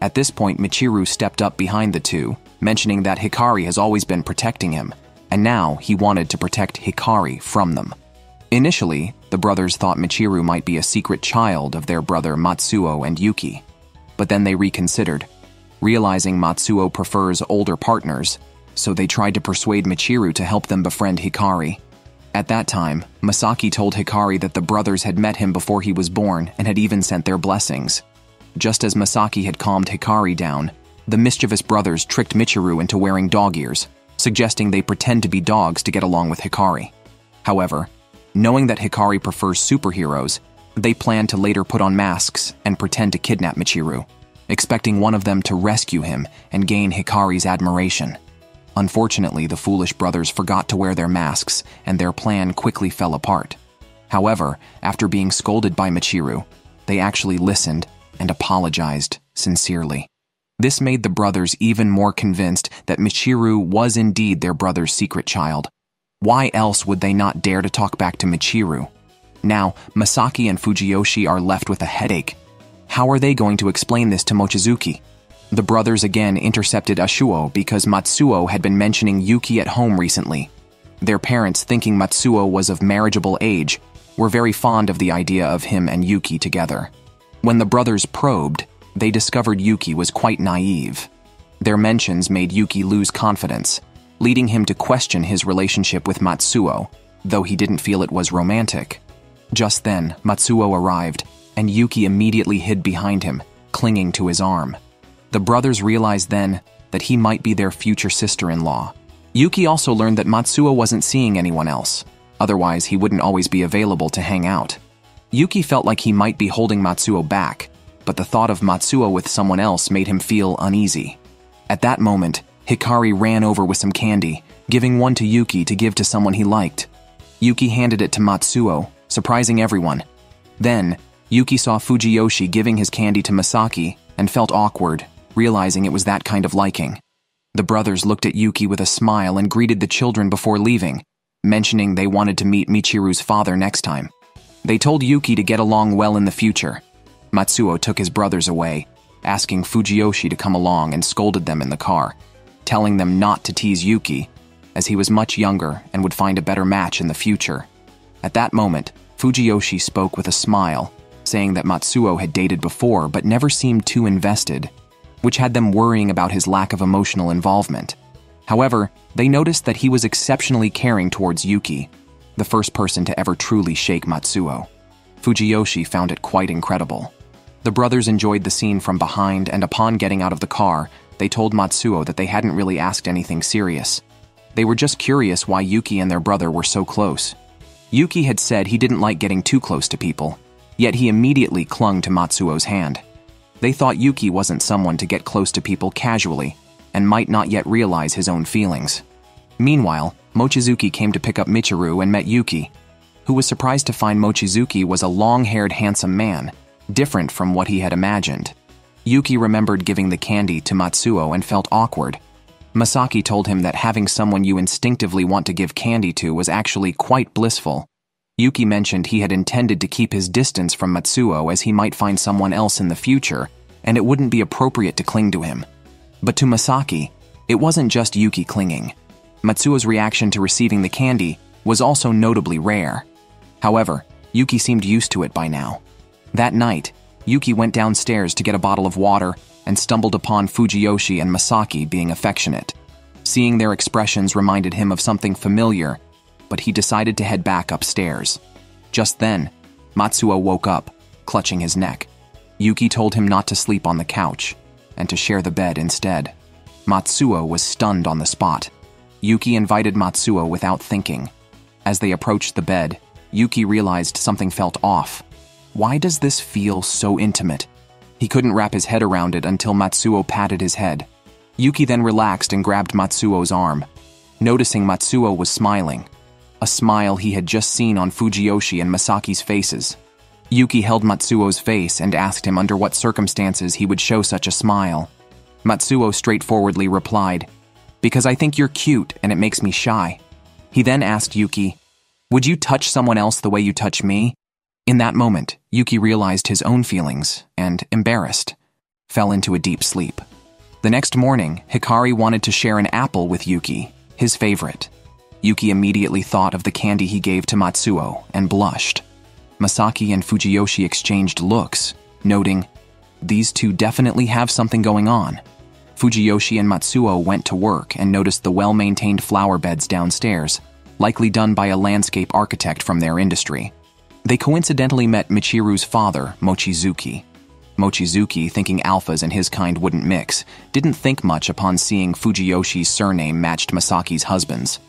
At this point, Michiru stepped up behind the two, mentioning that Hikari has always been protecting him, and now he wanted to protect Hikari from them. Initially, the brothers thought Michiru might be a secret child of their brother Matsuo and Yuki, but then they reconsidered, realizing Matsuo prefers older partners, so they tried to persuade Michiru to help them befriend Hikari. At that time, Masaki told Hikari that the brothers had met him before he was born and had even sent their blessings. Just as Masaki had calmed Hikari down, the mischievous brothers tricked Michiru into wearing dog ears, suggesting they pretend to be dogs to get along with Hikari. However, knowing that Hikari prefers superheroes, they planned to later put on masks and pretend to kidnap Michiru, expecting one of them to rescue him and gain Hikari's admiration. Unfortunately, the foolish brothers forgot to wear their masks, and their plan quickly fell apart. However, after being scolded by Michiru, they actually listened and apologized sincerely. This made the brothers even more convinced that Michiru was indeed their brother's secret child. Why else would they not dare to talk back to Michiru? Now, Masaki and Fujiyoshi are left with a headache. How are they going to explain this to Mochizuki? The brothers again intercepted Ashuo because Matsuo had been mentioning Yuki at home recently. Their parents, thinking Matsuo was of marriageable age, were very fond of the idea of him and Yuki together. When the brothers probed, they discovered Yuki was quite naive. Their mentions made Yuki lose confidence, leading him to question his relationship with Matsuo, though he didn't feel it was romantic. Just then, Matsuo arrived, and Yuki immediately hid behind him, clinging to his arm. The brothers realized then that he might be their future sister-in-law. Yuki also learned that Matsuo wasn't seeing anyone else, otherwise he wouldn't always be available to hang out. Yuki felt like he might be holding Matsuo back, but the thought of Matsuo with someone else made him feel uneasy. At that moment, Hikari ran over with some candy, giving one to Yuki to give to someone he liked. Yuki handed it to Matsuo, surprising everyone. Then, Yuki saw Fujiyoshi giving his candy to Masaki and felt awkward, realizing it was that kind of liking. The brothers looked at Yuki with a smile and greeted the children before leaving, mentioning they wanted to meet Michiru's father next time. They told Yuki to get along well in the future. Matsuo took his brothers away, asking Fujiyoshi to come along, and scolded them in the car, telling them not to tease Yuki, as he was much younger and would find a better match in the future. At that moment, Fujiyoshi spoke with a smile, saying that Matsuo had dated before but never seemed too invested, which had them worrying about his lack of emotional involvement. However, they noticed that he was exceptionally caring towards Yuki, the first person to ever truly shake Matsuo. Fujiyoshi found it quite incredible. The brothers enjoyed the scene from behind, and upon getting out of the car, they told Matsuo that they hadn't really asked anything serious. They were just curious why Yuki and their brother were so close. Yuki had said he didn't like getting too close to people, yet he immediately clung to Matsuo's hand. They thought Yuki wasn't someone to get close to people casually, and might not yet realize his own feelings. Meanwhile, Mochizuki came to pick up Michiru and met Yuki, who was surprised to find Mochizuki was a long-haired handsome man, different from what he had imagined. Yuki remembered giving the candy to Matsuo and felt awkward. Masaki told him that having someone you instinctively want to give candy to was actually quite blissful. Yuki mentioned he had intended to keep his distance from Matsuo as he might find someone else in the future, and it wouldn't be appropriate to cling to him. But to Masaki, it wasn't just Yuki clinging. Matsuo's reaction to receiving the candy was also notably rare. However, Yuki seemed used to it by now. That night, Yuki went downstairs to get a bottle of water and stumbled upon Fujiyoshi and Masaki being affectionate. Seeing their expressions reminded him of something familiar, but he decided to head back upstairs. Just then, Matsuo woke up, clutching his neck. Yuki told him not to sleep on the couch, and to share the bed instead. Matsuo was stunned on the spot. Yuki invited Matsuo without thinking. As they approached the bed, Yuki realized something felt off. Why does this feel so intimate? He couldn't wrap his head around it until Matsuo patted his head. Yuki then relaxed and grabbed Matsuo's arm, noticing Matsuo was smiling, a smile he had just seen on Fujiyoshi and Masaki's faces. Yuki held Matsuo's face and asked him under what circumstances he would show such a smile. Matsuo straightforwardly replied, "Because I think you're cute and it makes me shy." He then asked Yuki, "Would you touch someone else the way you touch me?" In that moment, Yuki realized his own feelings and, embarrassed, fell into a deep sleep. The next morning, Hikari wanted to share an apple with Yuki, his favorite. Yuki immediately thought of the candy he gave to Matsuo and blushed. Masaki and Fujiyoshi exchanged looks, noting, "These two definitely have something going on." Fujiyoshi and Matsuo went to work and noticed the well-maintained flower beds downstairs, likely done by a landscape architect from their industry. They coincidentally met Michiru's father, Mochizuki. Mochizuki, thinking alphas and his kind wouldn't mix, didn't think much upon seeing Fujiyoshi's surname matched Masaki's husband's.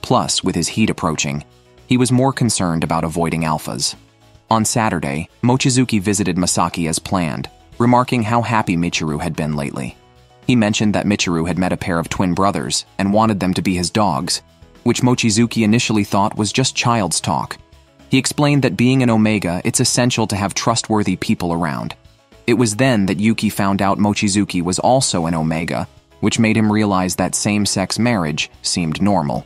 Plus, with his heat approaching, he was more concerned about avoiding alphas. On Saturday, Mochizuki visited Masaki as planned, remarking how happy Michiru had been lately. He mentioned that Michiru had met a pair of twin brothers and wanted them to be his dogs, which Mochizuki initially thought was just child's talk. He explained that being an Omega, it's essential to have trustworthy people around. It was then that Yuki found out Mochizuki was also an Omega, which made him realize that same-sex marriage seemed normal.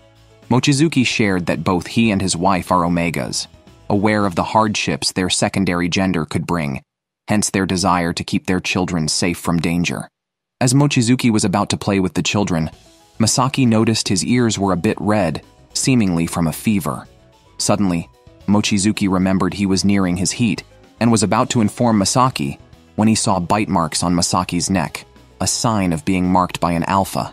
Mochizuki shared that both he and his wife are Omegas, aware of the hardships their secondary gender could bring, hence their desire to keep their children safe from danger. As Mochizuki was about to play with the children, Masaki noticed his ears were a bit red, seemingly from a fever. Suddenly, Mochizuki remembered he was nearing his heat and was about to inform Masaki when he saw bite marks on Masaki's neck, a sign of being marked by an alpha.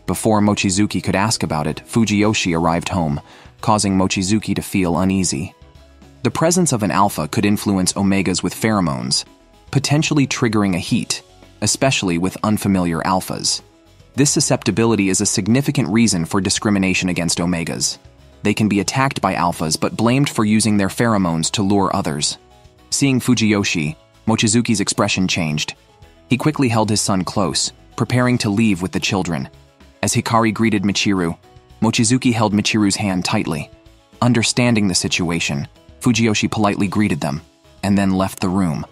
Before Mochizuki could ask about it, Fujiyoshi arrived home, causing Mochizuki to feel uneasy. The presence of an alpha could influence Omegas with pheromones, potentially triggering a heat, especially with unfamiliar alphas. This susceptibility is a significant reason for discrimination against Omegas. They can be attacked by alphas but blamed for using their pheromones to lure others. Seeing Fujiyoshi, Mochizuki's expression changed. He quickly held his son close, preparing to leave with the children. As Hikari greeted Michiru, Mochizuki held Michiru's hand tightly. Understanding the situation, Fujiyoshi politely greeted them, and then left the room.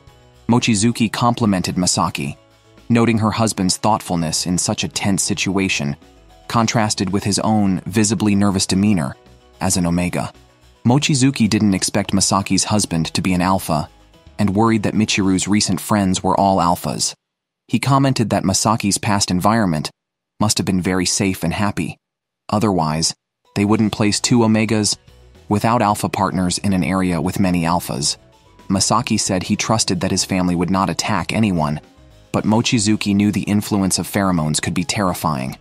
Mochizuki complimented Masaki. noting her husband's thoughtfulness in such a tense situation, contrasted with his own visibly nervous demeanor as an Omega. Mochizuki didn't expect Masaki's husband to be an alpha and worried that Michiru's recent friends were all alphas. He commented that Masaki's past environment must have been very safe and happy. Otherwise, they wouldn't place two Omegas without alpha partners in an area with many alphas. Masaki said he trusted that his family would not attack anyone, but Mochizuki knew the influence of pheromones could be terrifying.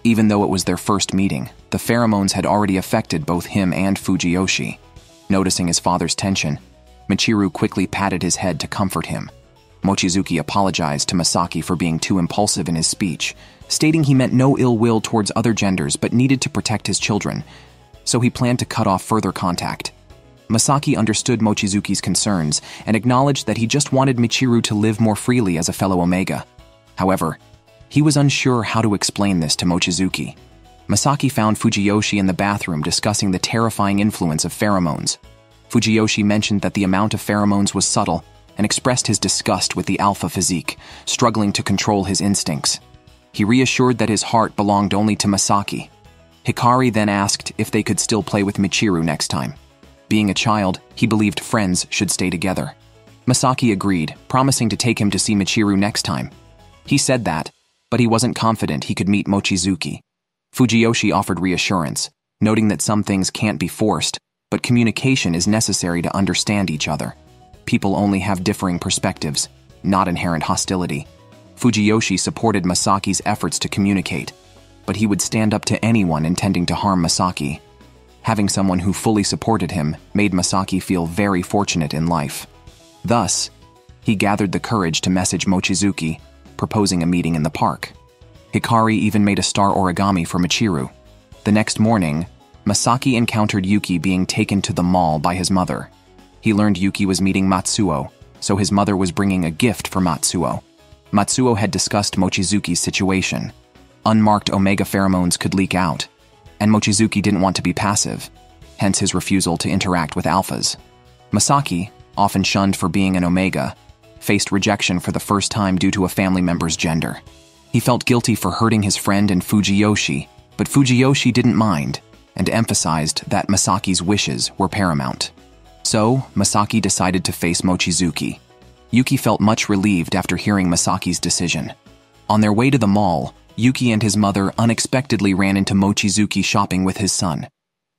Even though it was their first meeting, the pheromones had already affected both him and Fujiyoshi. Noticing his father's tension, Michiru quickly patted his head to comfort him. Mochizuki apologized to Masaki for being too impulsive in his speech, stating he meant no ill will towards other genders but needed to protect his children, so he planned to cut off further contact. Masaki understood Mochizuki's concerns and acknowledged that he just wanted Michiru to live more freely as a fellow Omega. However, he was unsure how to explain this to Mochizuki. Masaki found Fujiyoshi in the bathroom discussing the terrifying influence of pheromones. Fujiyoshi mentioned that the amount of pheromones was subtle and expressed his disgust with the alpha physique, struggling to control his instincts. He reassured that his heart belonged only to Masaki. Hikari then asked if they could still play with Michiru next time. Being a child, he believed friends should stay together. Masaki agreed, promising to take him to see Michiru next time. He said that, but he wasn't confident he could meet Mochizuki. Fujiyoshi offered reassurance, noting that some things can't be forced, but communication is necessary to understand each other. People only have differing perspectives, not inherent hostility. Fujiyoshi supported Masaki's efforts to communicate, but he would stand up to anyone intending to harm Masaki. Having someone who fully supported him made Masaki feel very fortunate in life. Thus, he gathered the courage to message Mochizuki, proposing a meeting in the park. Hikari even made a star origami for Michiru. The next morning, Masaki encountered Yuki being taken to the mall by his mother. He learned Yuki was meeting Matsuo, so his mother was bringing a gift for Matsuo. Matsuo had discussed Mochizuki's situation. Unmarked Omega pheromones could leak out, and Mochizuki didn't want to be passive, hence his refusal to interact with alphas. Masaki, often shunned for being an Omega, faced rejection for the first time due to a family member's gender. He felt guilty for hurting his friend and Fujiyoshi, but Fujiyoshi didn't mind and emphasized that Masaki's wishes were paramount. So, Masaki decided to face Mochizuki. Yuki felt much relieved after hearing Masaki's decision. On their way to the mall, Yuki and his mother unexpectedly ran into Mochizuki shopping with his son.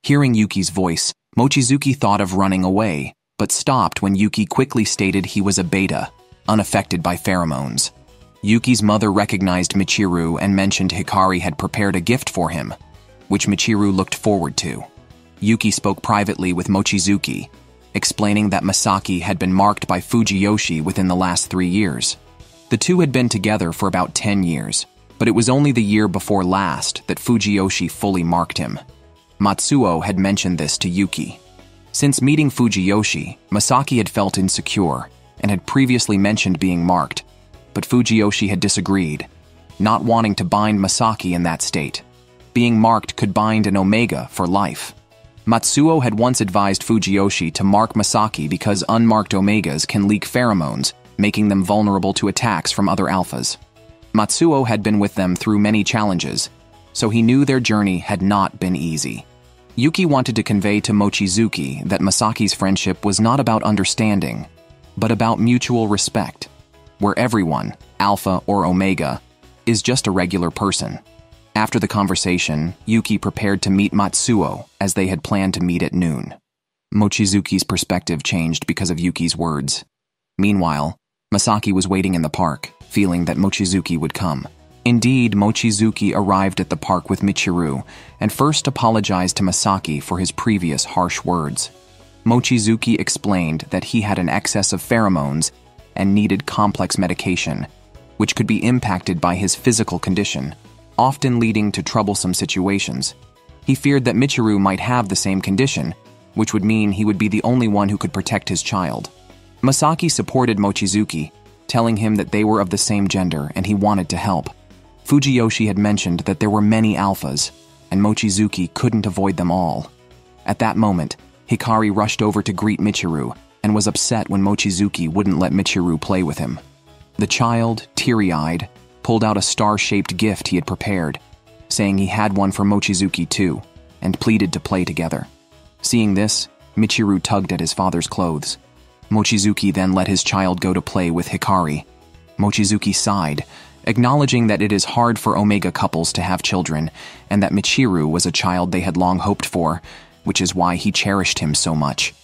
Hearing Yuki's voice, Mochizuki thought of running away, but stopped when Yuki quickly stated he was a beta, unaffected by pheromones. Yuki's mother recognized Michiru and mentioned Hikari had prepared a gift for him, which Michiru looked forward to. Yuki spoke privately with Mochizuki, explaining that Masaki had been marked by Fujiyoshi within the last 3 years. The two had been together for about 10 years, but it was only the year before last that Fujiyoshi fully marked him. Matsuo had mentioned this to Yuki. Since meeting Fujiyoshi, Masaki had felt insecure and had previously mentioned being marked, but Fujiyoshi had disagreed, not wanting to bind Masaki in that state. Being marked could bind an Omega for life. Matsuo had once advised Fujiyoshi to mark Masaki because unmarked Omegas can leak pheromones, making them vulnerable to attacks from other alphas. Matsuo had been with them through many challenges, so he knew their journey had not been easy. Yuki wanted to convey to Mochizuki that Masaki's friendship was not about understanding, but about mutual respect, where everyone, alpha or omega, is just a regular person. After the conversation, Yuki prepared to meet Matsuo as they had planned to meet at noon. Mochizuki's perspective changed because of Yuki's words. Meanwhile, Masaki was waiting in the park, feeling that Mochizuki would come. Indeed, Mochizuki arrived at the park with Michiru and first apologized to Masaki for his previous harsh words. Mochizuki explained that he had an excess of pheromones and needed complex medication, which could be impacted by his physical condition, often leading to troublesome situations. He feared that Michiru might have the same condition, which would mean he would be the only one who could protect his child. Masaki supported Mochizuki, telling him that they were of the same gender and he wanted to help. Fujiyoshi had mentioned that there were many alphas, and Mochizuki couldn't avoid them all. At that moment, Hikari rushed over to greet Michiru and was upset when Mochizuki wouldn't let Michiru play with him. The child, teary-eyed, pulled out a star-shaped gift he had prepared, saying he had one for Mochizuki too, and pleaded to play together. Seeing this, Michiru tugged at his father's clothes. Mochizuki then let his child go to play with Hikari. Mochizuki sighed, acknowledging that it is hard for Omega couples to have children, and that Michiru was a child they had long hoped for, which is why he cherished him so much.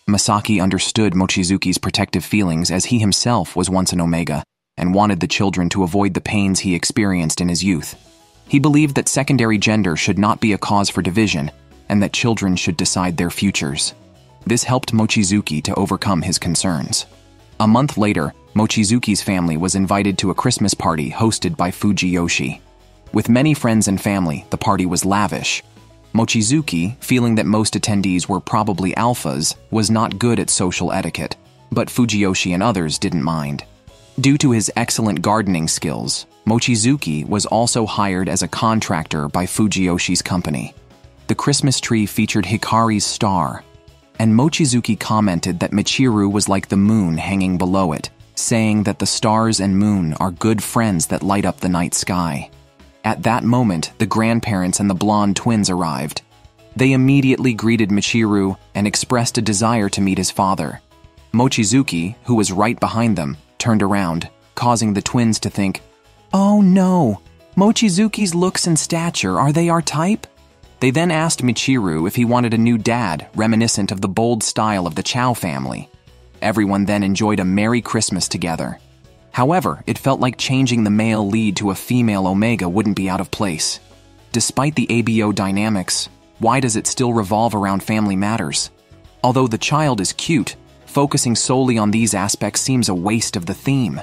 Masaki understood Mochizuki's protective feelings, as he himself was once an Omega, and wanted the children to avoid the pains he experienced in his youth. He believed that secondary gender should not be a cause for division, and that children should decide their futures. This helped Mochizuki to overcome his concerns. A month later, Mochizuki's family was invited to a Christmas party hosted by Fujiyoshi. With many friends and family, the party was lavish. Mochizuki, feeling that most attendees were probably alphas, was not good at social etiquette, but Fujiyoshi and others didn't mind. Due to his excellent gardening skills, Mochizuki was also hired as a contractor by Fujiyoshi's company. The Christmas tree featured Hikari's star, and Mochizuki commented that Michiru was like the moon hanging below it, saying that the stars and moon are good friends that light up the night sky. At that moment, the grandparents and the blonde twins arrived. They immediately greeted Michiru and expressed a desire to meet his father. Mochizuki, who was right behind them, turned around, causing the twins to think, "Oh no, Mochizuki's looks and stature, are they our type?" They then asked Michiru if he wanted a new dad, reminiscent of the bold style of the Chow family. Everyone then enjoyed a Merry Christmas together. However, it felt like changing the male lead to a female Omega wouldn't be out of place. Despite the ABO dynamics, why does it still revolve around family matters? Although the child is cute, focusing solely on these aspects seems a waste of the theme.